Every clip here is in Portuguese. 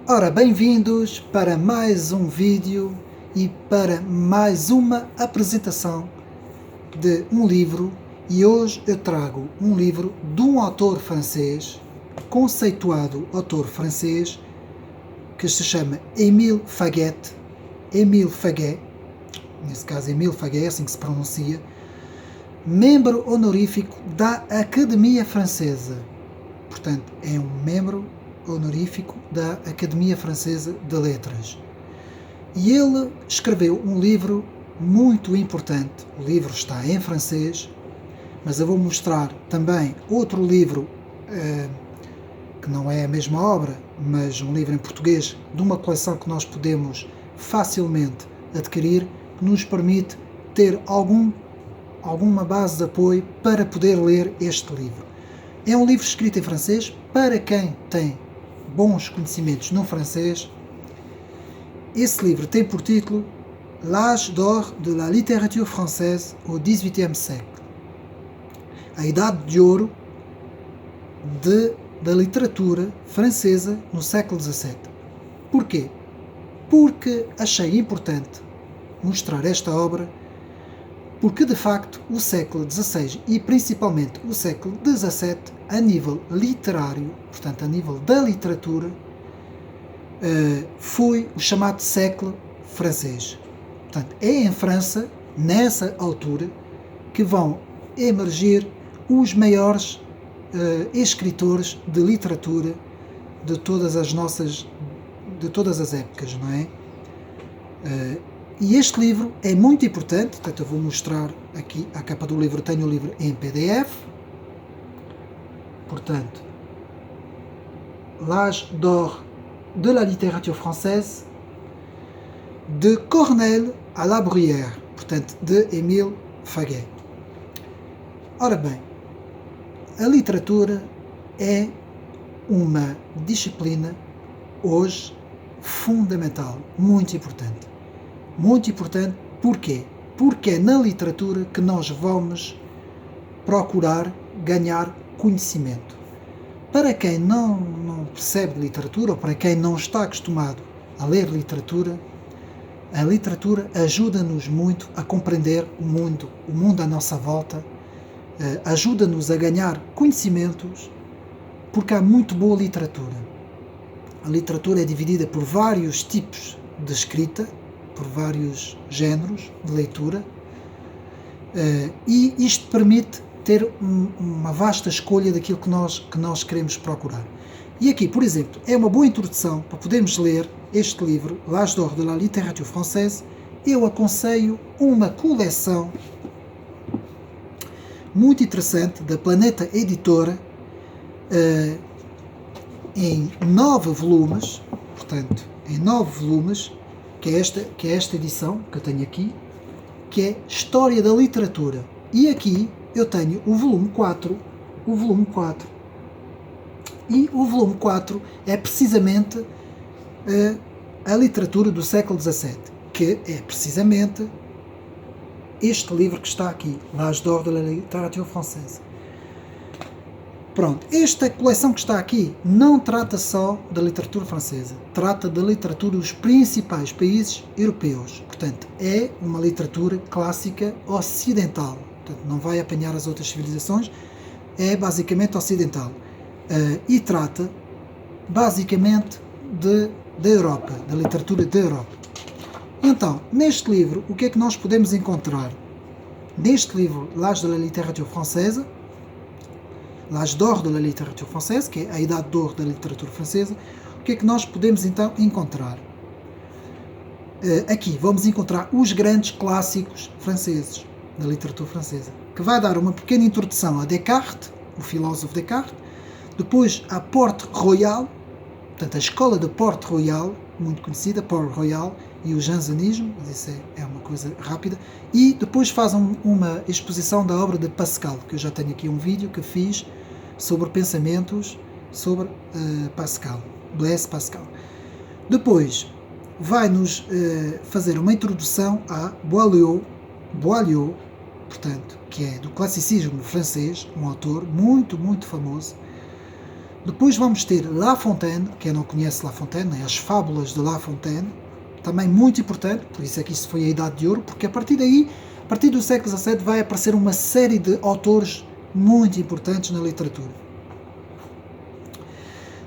Ora, bem-vindos para mais um vídeo e para mais uma apresentação de um livro. E hoje eu trago um livro de um autor francês, conceituado autor francês, que se chama Émile Faguet. Émile Faguet, nesse caso Émile Faguet, é assim que se pronuncia, membro honorífico da Academia Francesa. Portanto, é um membro honorífico da Academia Francesa de Letras. E ele escreveu um livro muito importante. O livro está em francês, mas eu vou mostrar também outro livro que não é a mesma obra, mas um livro em português de uma coleção que nós podemos facilmente adquirir, que nos permite ter alguma base de apoio para poder ler este livro. É um livro escrito em francês para quem tem bons conhecimentos no francês. Esse livro tem por título L'âge d'or de la littérature française au XVIIIe siècle. A idade de ouro da literatura francesa no século XVII. Porquê? Porque achei importante mostrar esta obra, porque de facto o século XVI e principalmente o século XVII, a nível literário, portanto a nível da literatura, foi o chamado século francês. Portanto, é em França, nessa altura, que vão emergir os maiores escritores de literatura de todas as épocas, não é? E este livro é muito importante, portanto eu vou mostrar aqui a capa do livro, tenho o livro em PDF, portanto, L'âge d'or de la littérature française, de Corneille à la Bruyère, portanto, de Émile Faguet. Ora bem, a literatura é uma disciplina hoje fundamental, muito importante. Muito importante, porquê? Porque é na literatura que nós vamos procurar ganhar conhecimento. Para quem não percebe literatura, ou para quem não está acostumado a ler literatura, a literatura ajuda-nos muito a compreender o mundo à nossa volta, ajuda-nos a ganhar conhecimentos, porque há muito boa literatura. A literatura é dividida por vários tipos de escrita, por vários géneros de leitura, e isto permite ter uma vasta escolha daquilo que nós queremos procurar. E aqui, por exemplo, é uma boa introdução para podermos ler este livro, L'âge d'or de la littérature française. Eu aconselho uma coleção muito interessante da Planeta Editora, em 9 volumes, portanto, em 9 volumes, que é esta edição que eu tenho aqui, que é História da Literatura. E aqui eu tenho o volume 4, e o volume 4 é precisamente a literatura do século XVII, que é precisamente este livro que está aqui, L'âge d'or de la littérature française. Pronto, esta coleção que está aqui não trata só da literatura francesa, trata da literatura dos principais países europeus. Portanto, é uma literatura clássica ocidental. Portanto, não vai apanhar as outras civilizações, é basicamente ocidental. E trata basicamente da Europa, da literatura da Europa. Então, neste livro, o que é que nós podemos encontrar? Neste livro, L'âge de la littérature française, L'âge d'or de la littérature française, que é a idade de ouro da literatura francesa, o que é que nós podemos então encontrar? Aqui vamos encontrar os grandes clássicos franceses, da literatura francesa, que vai dar uma pequena introdução a Descartes, o filósofo Descartes, depois a Port-Royal, portanto a escola de Port-Royal, muito conhecida, Port-Royal, e o jansenismo, mas isso é uma coisa rápida, e depois faz uma exposição da obra de Pascal, que eu já tenho aqui um vídeo que fiz sobre pensamentos sobre Pascal, Blaise Pascal. Depois vai-nos fazer uma introdução a Boileau, portanto, que é do classicismo francês, um autor muito, muito famoso. Depois vamos ter La Fontaine, quem não conhece La Fontaine, né? As Fábulas de La Fontaine, também muito importante, por isso é que isso foi a Idade de Ouro, porque a partir daí, a partir do século XVII, vai aparecer uma série de autores muito importantes na literatura.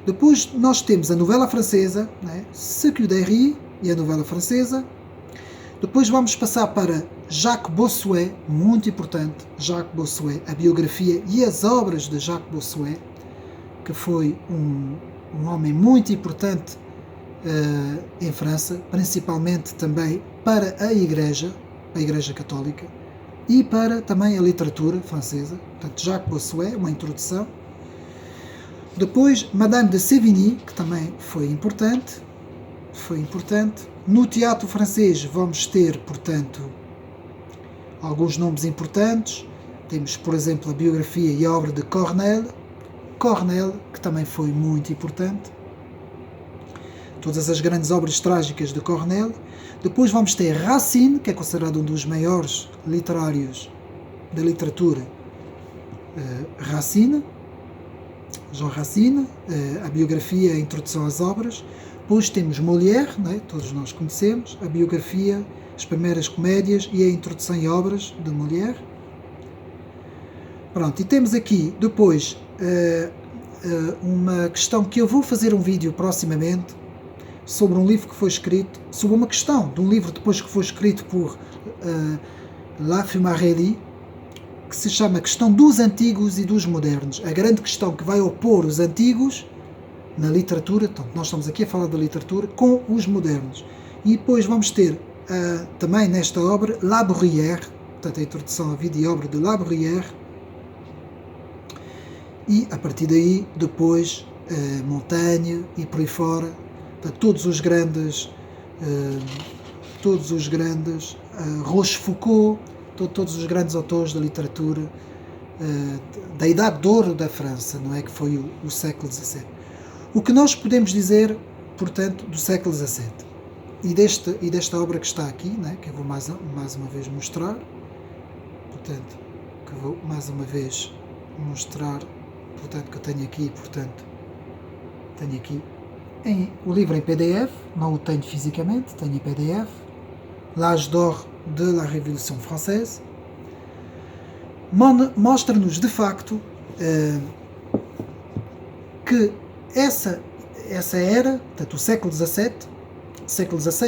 Depois nós temos a novela francesa, né? Secuderie e a novela francesa. Depois vamos passar para Jacques Bossuet, muito importante, Jacques Bossuet, a biografia e as obras de Jacques Bossuet, que foi um homem muito importante em França, principalmente também para a Igreja Católica e para também a literatura francesa. Portanto, Jacques Bossuet, uma introdução. Depois, Madame de Sévigné, que também foi importante. No teatro francês vamos ter, portanto, alguns nomes importantes. Temos, por exemplo, a biografia e a obra de Corneille, que também foi muito importante. Todas as grandes obras trágicas de Corneille. Depois vamos ter Racine, que é considerado um dos maiores literários da literatura. Jean Racine, a biografia e a introdução às obras. Depois temos Molière, né? Todos nós conhecemos, a biografia, as primeiras comédias e a introdução e obras de Molière. Pronto, e temos aqui depois uma questão que eu vou fazer um vídeo proximamente sobre um livro que foi escrito, sobre uma questão de um livro depois que foi escrito por La Fumarelli, que se chama Questão dos Antigos e dos Modernos. A grande questão que vai opor os antigos na literatura, então, nós estamos aqui a falar da literatura, com os modernos. E depois vamos ter também nesta obra La Bruyère, portanto a introdução à vida e obra de La Bruyère, e a partir daí depois Montaigne e por aí fora, todos os grandes Rochefoucauld, todos os grandes autores da literatura da Idade de Ouro da França, não é, que foi o século XVII. O que nós podemos dizer, portanto, do século XVII e desta obra que está aqui, né, que eu vou mais uma vez mostrar, portanto, que eu tenho aqui, o livro em PDF, não o tenho fisicamente, tenho em PDF, L'Âge d'Or de la Révolution Française, mostra-nos de facto que essa era, portanto, o século XVI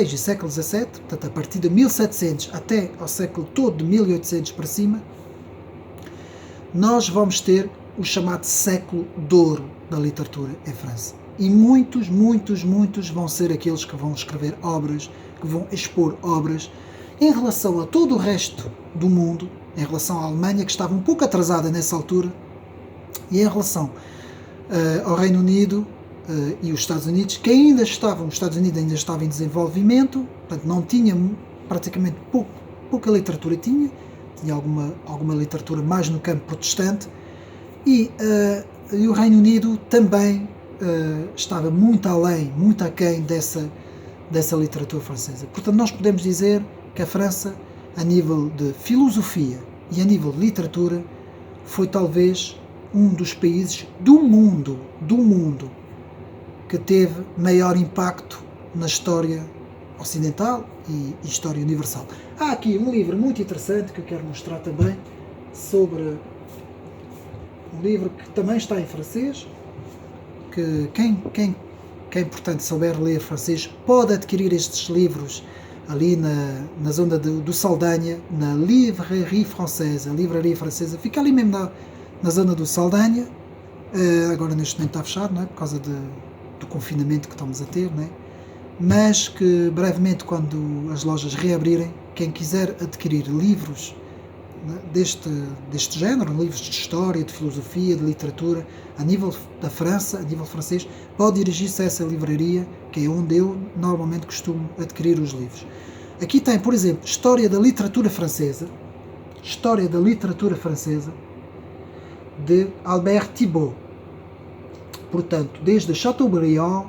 e século XVII, portanto, a partir de 1700 até ao século todo de 1800 para cima, nós vamos ter o chamado século de ouro da literatura em França. E muitos vão ser aqueles que vão escrever obras, que vão expor obras em relação a todo o resto do mundo, em relação à Alemanha, que estava um pouco atrasada nessa altura, e em relação ao Reino Unido e os Estados Unidos, que ainda estavam, os Estados Unidos ainda estavam em desenvolvimento, portanto não tinha praticamente pouca literatura, tinha alguma literatura mais no campo protestante, e o Reino Unido também estava muito além, muito aquém dessa literatura francesa. Portanto, nós podemos dizer que a França, a nível de filosofia e a nível de literatura, foi talvez um dos países do mundo que teve maior impacto na história ocidental e história universal. Há aqui um livro muito interessante que eu quero mostrar também, sobre um livro que também está em francês, que quem portanto souber ler francês pode adquirir estes livros ali na zona do Saldanha, na Livraria Francesa. A Livraria Francesa fica ali mesmo na zona do Saldanha. Agora neste momento está fechado, não é? Por causa do confinamento que estamos a ter, não é? Mas que brevemente, quando as lojas reabrirem, quem quiser adquirir livros, né, deste género, livros de história, de filosofia, de literatura, a nível da França, a nível francês, pode dirigir-se a essa livraria, que é onde eu normalmente costumo adquirir os livros. Aqui tem, por exemplo, História da Literatura Francesa, de Albert Thibault. Portanto, desde Chateaubriand,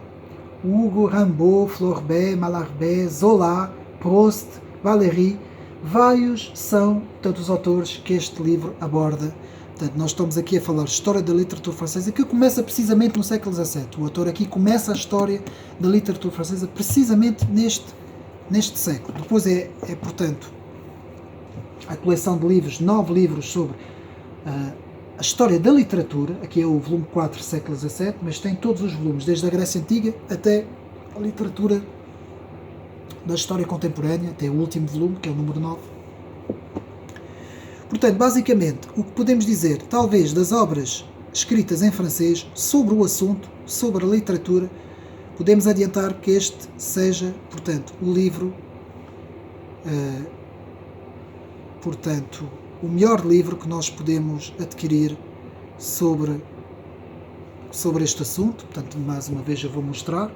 Hugo, Rimbaud, Flaubert, Mallarmé, Zola, Proust, Valéry, vários são tantos autores que este livro aborda Portanto, nós estamos aqui a falar de história da literatura francesa, que começa precisamente no século XVII. O autor aqui começa a história da literatura francesa precisamente neste século. Depois portanto, a coleção de livros, 9 livros sobre a história da literatura. Aqui é o volume 4, século XVII, mas tem todos os volumes, desde a Grécia Antiga até a literatura da história contemporânea, até o último volume, que é o número 9. Portanto, basicamente, o que podemos dizer, talvez, das obras escritas em francês sobre o assunto, sobre a literatura, podemos adiantar que este seja, portanto, o livro, portanto, o melhor livro que nós podemos adquirir sobre este assunto. Portanto, mais uma vez eu vou mostrar.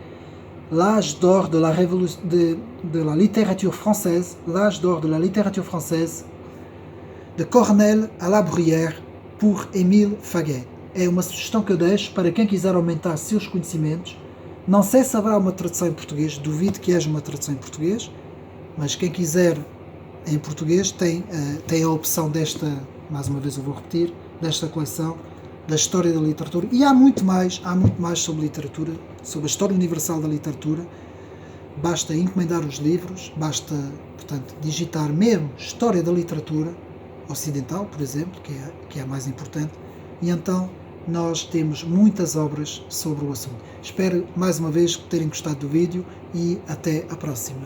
L'âge d'or de la littérature française, l'âge d'or de la littérature française, de Corneille à la Bruyère, por Émile Faguet. É uma sugestão que eu deixo para quem quiser aumentar seus conhecimentos. Não sei se haverá uma tradução em português, duvido que haja uma tradução em português, mas quem quiser em português tem a opção desta, mais uma vez eu vou repetir, desta coleção da história da literatura. E há muito mais sobre literatura, sobre a história universal da literatura. Basta encomendar os livros, basta, portanto, digitar mesmo história da literatura ocidental, por exemplo, que é a mais importante, e então nós temos muitas obras sobre o assunto. Espero mais uma vez terem gostado do vídeo e até a próxima.